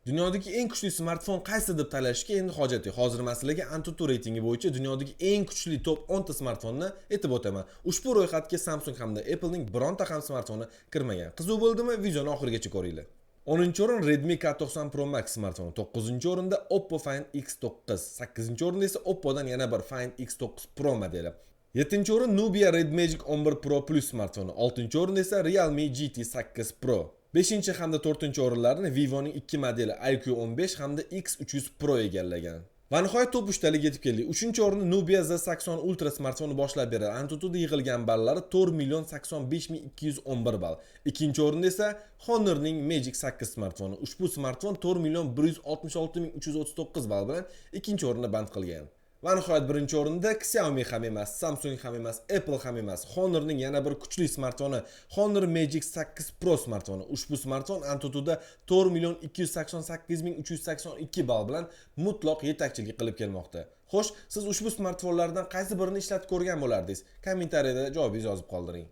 Dunyodagi eng kuchli smartfon qaysi deb tanlashga endi hojat yo'q. Hozir men sizlarga AnTuTu reytingi bo'yicha dunyodagi eng kuchli top 10 ta smartfonni aytib o'taman. Ushbu ro'yxatga Samsung hamda Apple'ning bironta ham smartfoni kirmagan. Qiziq bo'ldimi? Videoni oxirigacha ko'ringlar. 10-o'rin Redmi K90 Pro Max smartfoni, 9-o'rinda Oppo Find X9, 8-o'rinda esa Oppodan yana bir Find X9 Pro modeli. 7-o'rin Nubia Red Magic 11 Pro Plus smartfoni, 6-o'rinda esa Realme GT8 Pro. 5 hamda 4-o'rinlarni Vivoning 2 modeli IQ15 hamda X300 Pro egallagan. Va nihoyat top 3talik yetib keldik. 3-o'rinni Nubia Z80 Ultra smartfoni boshlab beradi. AnTuTu'da yig'ilgan ballari 4,85,211 ball. 2-o'rinda esa Honor'ning Magic 8 smartfoni. Ushbu smartfon 4,166,339 ball bilan 2-o'rinni band qilgan. Va nihoyat 1-o'rinda Xiaomi ham emas, Samsung ham emas, Apple ham emas, Honor'ning yana bir kuchli smartfoni, Honor Magic 8 Pro smartfoni. Ushbu smartfon AnTuTu'da 4,288,382 ball bilan mutlaq yetakchilik qilib kelmoqda. Xo'sh, siz ushbu smartfonlardan qaysi birini ishlatib ko'rgan bo'lardingiz? Kommentariyada javobingizni yozib qoldiring.